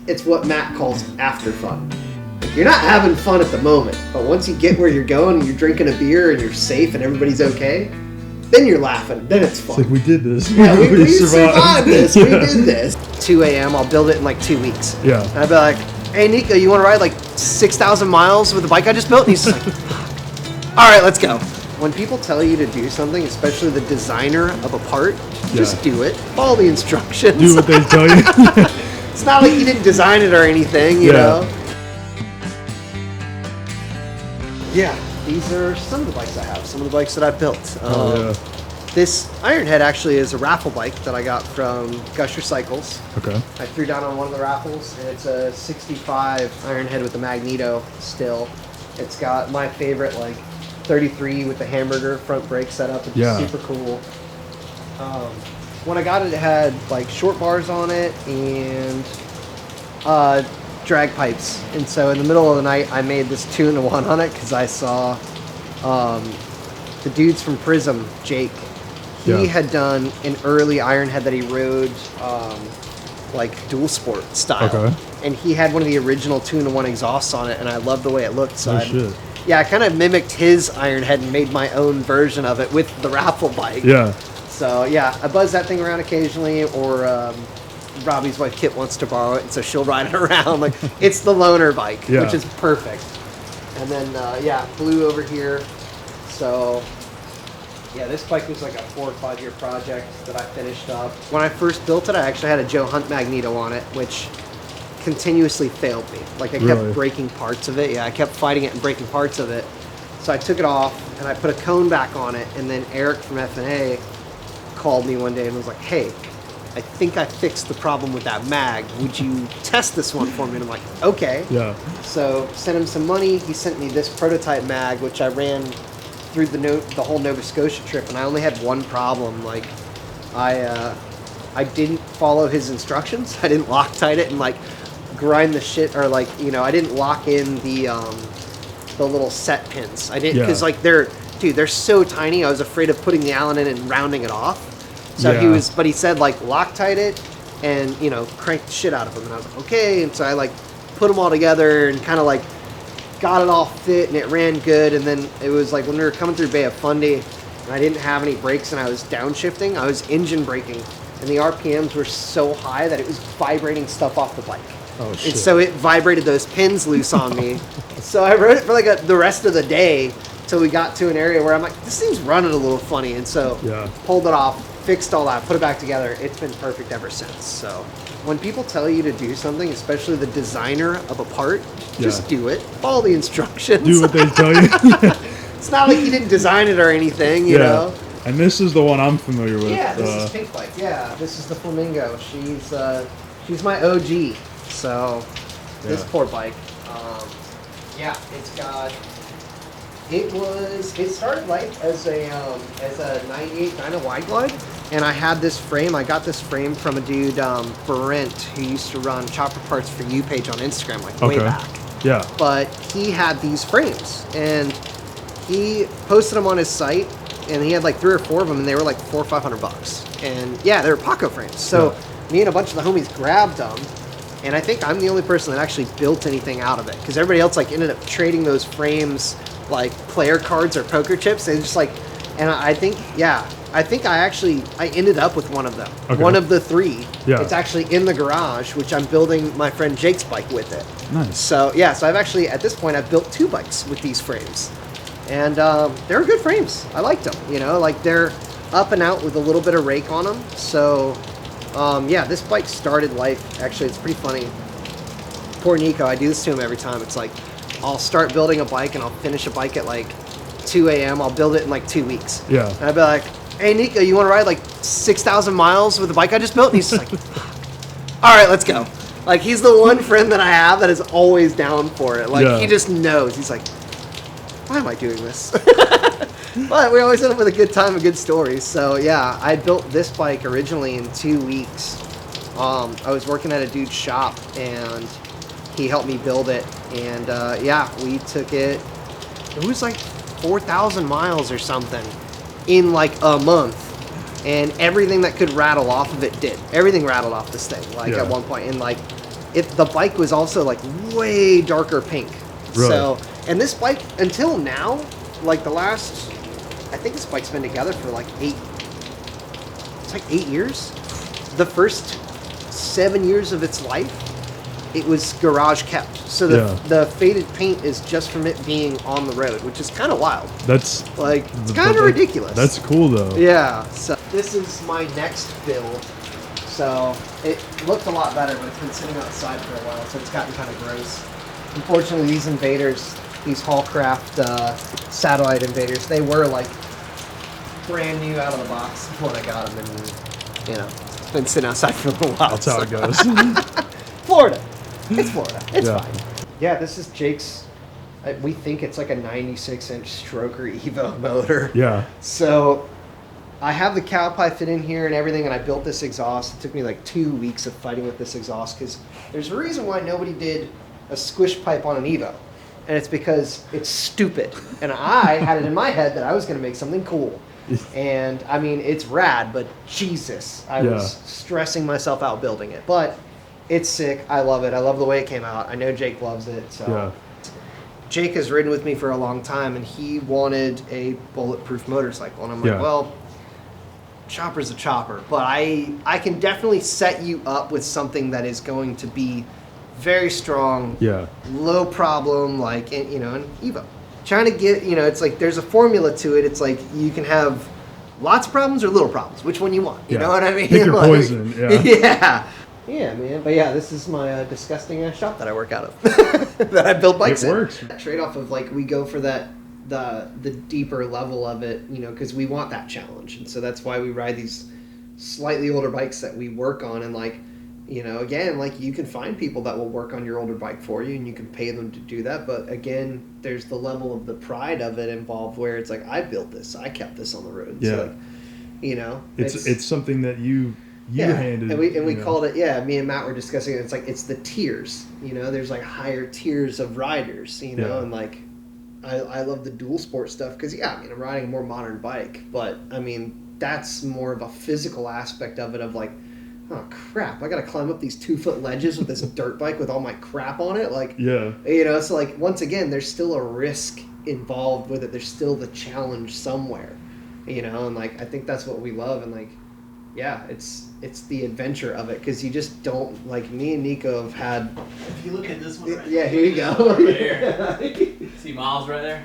it's what Matt calls after fun. You're not having fun at the moment, but once you get where you're going and you're drinking a beer and you're safe and everybody's okay, then you're laughing. Then it's fun. It's like, we did this. Yeah, we survived this. We did this. 2 a.m. I'll build it in like 2 weeks. Yeah. And I'll be like, hey, Nico, you want to ride like 6,000 miles with the bike I just built? And he's just like, all right, let's go. When people tell you to do something, especially the designer of a part, just do it. Follow the instructions. Do what they tell you. It's not like you didn't design it or anything, you know? Yeah, these are some of the bikes I have, some of the bikes that I've built. This Ironhead actually is a raffle bike that I got from Gusher Cycles. Okay. I threw down on one of the raffles, and it's a 65 Ironhead with the Magneto still. It's got my favorite, like, 33 with the hamburger front brake setup. It's super cool. When I got it, it had, like, short bars on it and drag pipes, and so in the middle of the night I made this 2-in-1 on it because I saw the dudes from Prism, Jake, he had done an early Ironhead that he rode like dual sport style, and he had one of the original 2-in-1 exhausts on it, and I loved the way it looked, so I kind of mimicked his Ironhead and made my own version of it with the raffle bike. So I buzz that thing around occasionally, or Robbie's wife Kit wants to borrow it, and so she'll ride it around. Like, it's the loaner bike, which is perfect. And then Blue over here. So this bike was like a 4 or 5 year project that I finished up. When I first built it, I actually had a Joe Hunt Magneto on it, which continuously failed me. Like, I kept breaking parts of it. I kept fighting it and breaking parts of it. So I took it off and I put a cone back on it, and then Eric from F&A called me one day and was like, hey, I think I fixed the problem with that mag. Would you test this one for me? And I'm like, okay. So sent him some money. He sent me this prototype mag, which I ran through the whole Nova Scotia trip, and I only had one problem. Like, I didn't follow his instructions. I didn't Loctite it and like grind the shit, or like, you know, I didn't lock in the little set pins. I didn't, because like they're so tiny. I was afraid of putting the Allen in and rounding it off. So he said like Loctite it and, you know, crank the shit out of them. And I was like, okay. And so I like put them all together and kind of like got it all fit, and it ran good. And then it was like when we were coming through Bay of Fundy and I didn't have any brakes and I was downshifting, I was engine braking, and the RPMs were so high that it was vibrating stuff off the bike. Oh, shit. And so it vibrated those pins loose on me. So I rode it for like the rest of the day till we got to an area where I'm like, this thing's running a little funny. And so pulled it off, fixed all that, put it back together. It's been perfect ever since. So when people tell you to do something, especially the designer of a part, just do it. Follow the instructions. Do what they tell you. It's not like you didn't design it or anything, you know. And this is the one I'm familiar with. Yeah, this is Pink Bike. Yeah, this is the Flamingo. She's my OG. So this poor bike. It started life as a 98 Dyna Wide Glide, and I had this frame. I got this frame from a dude, Brent, who used to run Chopper Parts for You page on Instagram, like way back. But he had these frames, and he posted them on his site, and he had like 3 or 4 of them, and they were like $400 or $500. And they were Paco frames. So me and a bunch of the homies grabbed them. And I think I'm the only person that actually built anything out of it, because everybody else like ended up trading those frames like player cards or poker chips. And just like, and I think I ended up with one of them, one of the 3. It's actually in the garage, which I'm building my friend Jake's bike with it. Nice. So so I've actually at this point I've built 2 bikes with these frames, and they're good frames. I liked them, you know, like they're up and out with a little bit of rake on them. So. This bike started life, actually, it's pretty funny. Poor Nico, I do this to him every time. It's like, I'll start building a bike and I'll finish a bike at like 2 a.m. I'll build it in like 2 weeks. And I'll be like, hey, Nico, you want to ride like 6,000 miles with the bike I just built? And he's just like, all right, let's go. Like, he's the one friend that I have that is always down for it. Like, he just knows. He's like, why am I doing this? But we always end up with a good time and good stories. So I built this bike originally in 2 weeks. I was working at a dude's shop, and he helped me build it. And we took it. It was like 4,000 miles or something in like a month. And everything that could rattle off of it did. Everything rattled off this thing, like at one point. And like the bike was also like way darker pink. Really? So, and this bike until now, like I think this bike's been together for like 8 years. The first 7 years of its life, it was garage kept. So the faded paint is just from it being on the road, which is kind of wild. That's like, it's kind of ridiculous. That's cool though. Yeah. So this is my next build. So it looked a lot better, but it's been sitting outside for a while, so it's gotten kind of gross. Unfortunately, these invaders, these Hallcraft satellite invaders, they were like brand new out of the box when I got them, and it's been sitting outside for a little while. That's how it goes. Florida. It's Florida. It's Yeah. fine. Yeah, this is Jake's. We think it's like a 96-inch Stroker Evo motor. Yeah. So I have the cow pie fit in here and everything, and I built this exhaust. It took me like 2 weeks of fighting with this exhaust because there's a reason why nobody did a squish pipe on an Evo. And it's because it's stupid. And I had it in my head that I was going to make something cool. And I mean, it's rad, but Jesus, I was stressing myself out building it. But it's sick. I love it. I love the way it came out. I know Jake loves it. So Jake has ridden with me for a long time, and he wanted a bulletproof motorcycle. And I'm like, well, chopper's a chopper. But I can definitely set you up with something that is going to be very strong, low problem, like, an Evo. Trying to get, it's like there's a formula to it. It's like you can have lots of problems or little problems. Which one you want? You know what I mean? Pick your poison. Yeah, man. But yeah, this is my disgusting ass shop that I work out of. That I build bikes in. It works. Trade off of like we go for that the deeper level of it, because we want that challenge, and so that's why we ride these slightly older bikes that we work on, and like. Again, like you can find people that will work on your older bike for you and you can pay them to do that. But again, there's the level of the pride of it involved where it's like, I built this, I kept this on the road. Yeah. So like, it's something that you handed. And we called it, me and Matt were discussing it. It's like, it's the tiers, there's like higher tiers of riders, and like, I love the dual sport stuff because, I'm riding a more modern bike, but I mean, that's more of a physical aspect of it of like, oh crap, I gotta climb up these 2-foot ledges with this dirt bike with all my crap on it. Like, so like, once again, there's still a risk involved with it. There's still the challenge somewhere, and like, I think that's what we love. And like, it's the adventure of it. Cause you just don't, like me and Nico have had. If you look at this one right here you go. Right here. See Myles right there?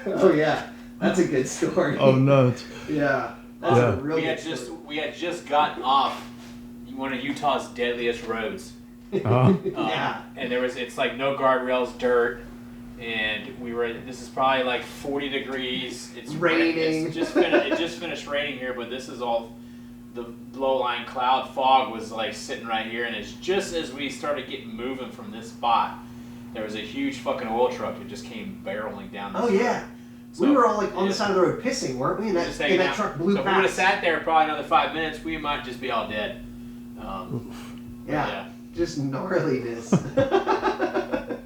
Oh yeah. That's a good story. Oh nuts. Yeah. That's a real good story. We had just gotten off one of Utah's deadliest roads. And it's like no guardrails, dirt, and this is probably like 40 degrees. It's raining. It just finished raining here, but this is all the low-lying cloud fog was like sitting right here, and it's just as we started getting moving from this spot, there was a huge fucking oil truck that just came barreling down this road. So, we were all like on the side of the road pissing, weren't we? And that truck blew past. So if we would have sat there probably another 5 minutes, we might just be all dead. Just gnarliness. Are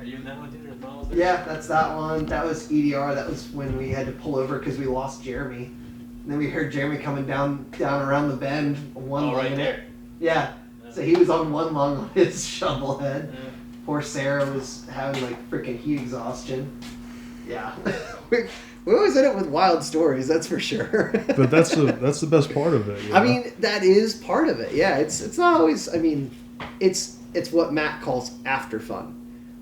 you in that one, dude? Or Myles there? Yeah, that's that one. That was EDR. That was when we had to pull over because we lost Jeremy. And then we heard Jeremy coming down around the bend. Right there. Yeah. So he was on one lung on his shovel head. Yeah. Poor Sarah was having like freaking heat exhaustion. Yeah. We always end up with wild stories, that's for sure. But that's the best part of it. I mean, that is part of it. Yeah, it's not always. I mean, it's what Matt calls after fun.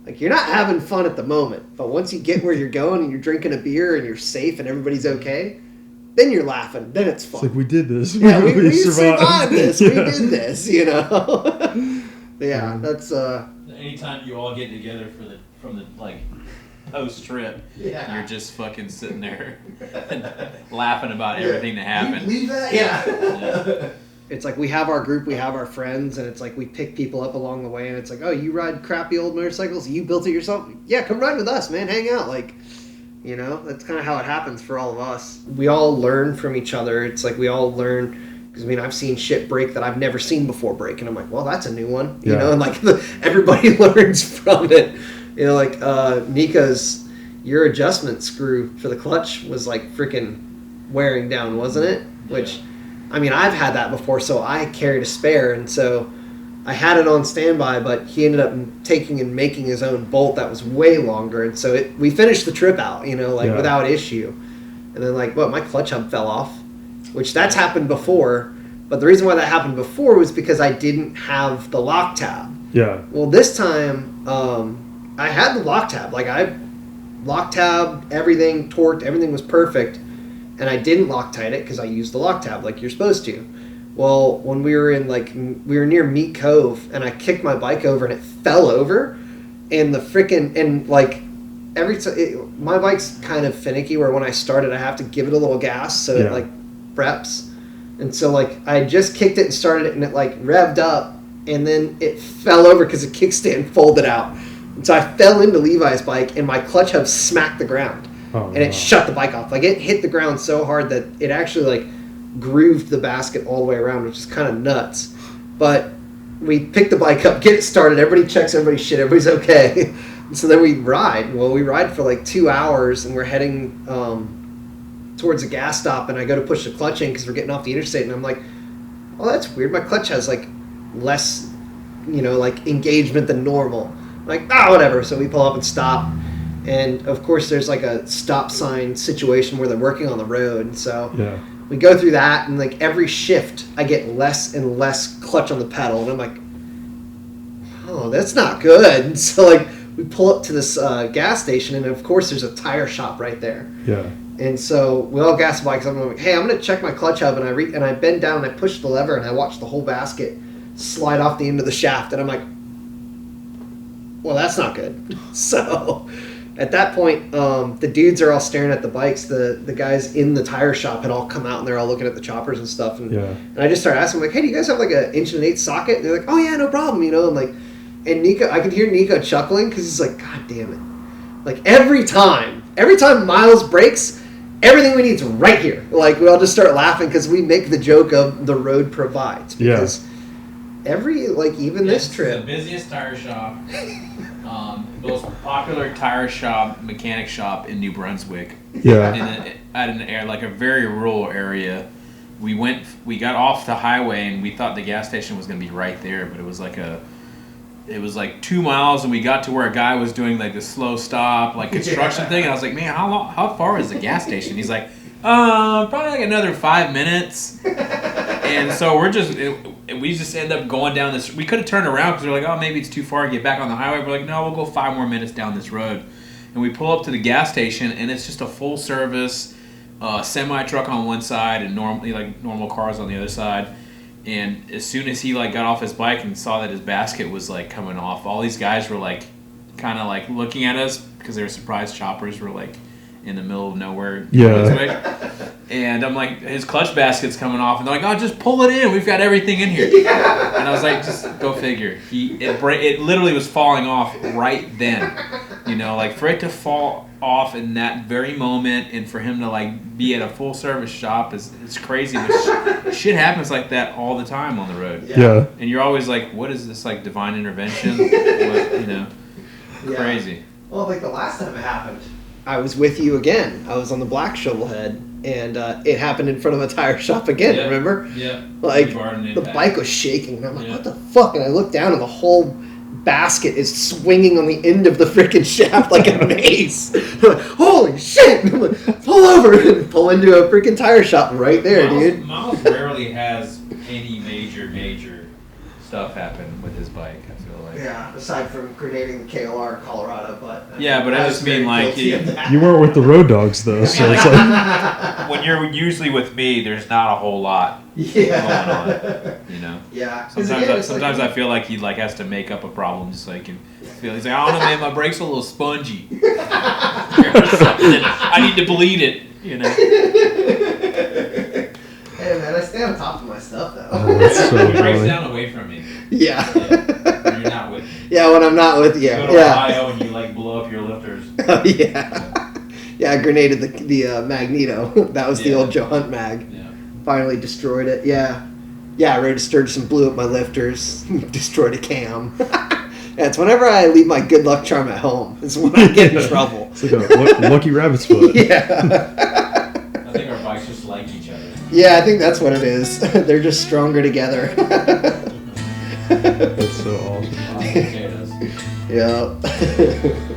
Like, you're not having fun at the moment, but once you get where you're going and you're drinking a beer and you're safe and everybody's okay, then you're laughing. Then it's fun. It's like, we did this. Yeah, we survived this. We did this. That's. Anytime you all get together from the post trip, you're just fucking sitting there and laughing about everything that happened. Leave that? Yeah. It's like we have our group, we have our friends, and it's like we pick people up along the way, and it's like, oh, you ride crappy old motorcycles? You built it yourself? Yeah, come ride with us, man. Hang out. Like, that's kind of how it happens for all of us. We all learn from each other. It's like we all learn, because I've seen shit break that I've never seen before break, and I'm like, well, that's a new one. And like everybody learns from it. Nico's, your adjustment screw for the clutch was like freaking wearing down, wasn't it? Which, I've had that before, so I carried a spare, and so, I had it on standby, but he ended up taking and making his own bolt that was way longer, and so we finished the trip out, without issue. And then my clutch hub fell off, which that's happened before. But the reason why that happened before was because I didn't have the lock tab. Yeah. Well, this time I had the lock tab. I lock tab everything, torqued, everything was perfect, and I didn't Loctite it because I used the lock tab like you're supposed to. Well, when we were near Meat Cove, and I kicked my bike over and it fell over, and my bike's kind of finicky where when I start it I have to give it a little gas so it preps. And so I just kicked it and started it and it revved up and then it fell over because the kickstand folded out. And so I fell into Levi's bike and my clutch hub smacked the ground. And it shut the bike off. It hit the ground so hard that it actually grooved the basket all the way around, which is kind of nuts. But we pick the bike up, get it started, everybody checks everybody's shit, everybody's okay. And so then we ride. Well, we ride for 2 hours and we're heading towards a gas stop, and I go to push the clutch in because we're getting off the interstate, and I'm like, oh, that's weird. My clutch has less, engagement than normal. I'm like, whatever. So we pull up and stop. And of course there's a stop sign situation where they're working on the road. So we go through that, and every shift I get less and less clutch on the pedal, and I'm like, oh, that's not good. And so we pull up to this gas station, and of course there's a tire shop right there. Yeah. And so we all gas the bikes. I'm like, hey, I'm going to check my clutch hub, and I bend down and I push the lever and I watch the whole basket slide off the end of the shaft, and I'm like, well, that's not good. So at that point, the dudes are all staring at the bikes. The guys in the tire shop had all come out, and they're all looking at the choppers and stuff. And I just started asking them, hey, do you guys have an 1 1/8" socket? And they're like, oh yeah, no problem. And Nico, I could hear Nico chuckling because he's like, God damn it! Every time Myles breaks, everything we need is right here. We all just start laughing because we make the joke of the road provides. Because every even this trip, the busiest tire shop. Most popular tire shop, mechanic shop in New Brunswick. Yeah. At a very rural area. We got off the highway and we thought the gas station was going to be right there, but it was 2 miles, and we got to where a guy was doing the slow stop construction thing, and I was like, man, how far is the gas station? He's like, probably another 5 minutes. And so we just end up going down this. We could have turned around because we're like, oh, maybe it's too far to get back on the highway. We're like, no, we'll go 5 more minutes down this road. And we pull up to the gas station, and it's just a full service semi truck on one side and normal cars on the other side. And as soon as he got off his bike and saw that his basket was coming off, all these guys were kind of looking at us because they were surprised choppers were in the middle of nowhere. Yeah. And I'm like, his clutch basket's coming off, and they're like, oh, just pull it in. We've got everything in here. And I was like, just go figure. It literally was falling off right then. For it to fall off in that very moment, and for him to be at a full service shop it's crazy. But shit happens like that all the time on the road. Yeah. And you're always like, what is this divine intervention? Crazy. Well, the last time it happened, I was with you again. I was on the black shovelhead, and it happened in front of a tire shop again. Yeah. Remember? Yeah. The bike was shaking, and I'm like, what the fuck? And I look down, and the whole basket is swinging on the end of the freaking shaft like a mace. I'm like, holy shit! I'm like, pull over and pull into a freaking tire shop right there, dude. Miles rarely has any major stuff happen with his bike, I feel like. Yeah, aside from grenading the KLR in Colorado, but I just mean you weren't with the road dogs though, so it's when you're usually with me, there's not a whole lot going on. Yeah. Sometimes I feel like he has to make up a problem just so he can feel. He's like, I don't know, man, my brake's a little spongy. I need to bleed it. Hey man, I stay on top of my stuff though. Oh, that's so he breaks funny. down away from me. Yeah. When you're not with me. Yeah, when I'm not with you. You go to Ohio and you blow up your lifters. Oh yeah. Yeah, I grenaded the Magneto. That was the old Joe Hunt mag. Yeah. Finally destroyed it. Yeah. Yeah, I rode Sturgis and blew up my lifters. Destroyed a cam. Yeah, it's whenever I leave my good luck charm at home. It's when I get in trouble. It's like a lucky rabbit's foot. Yeah. I think our bikes just like each other. Yeah, I think that's what it is. They're just stronger together. That's so awesome. Potatoes. Yeah.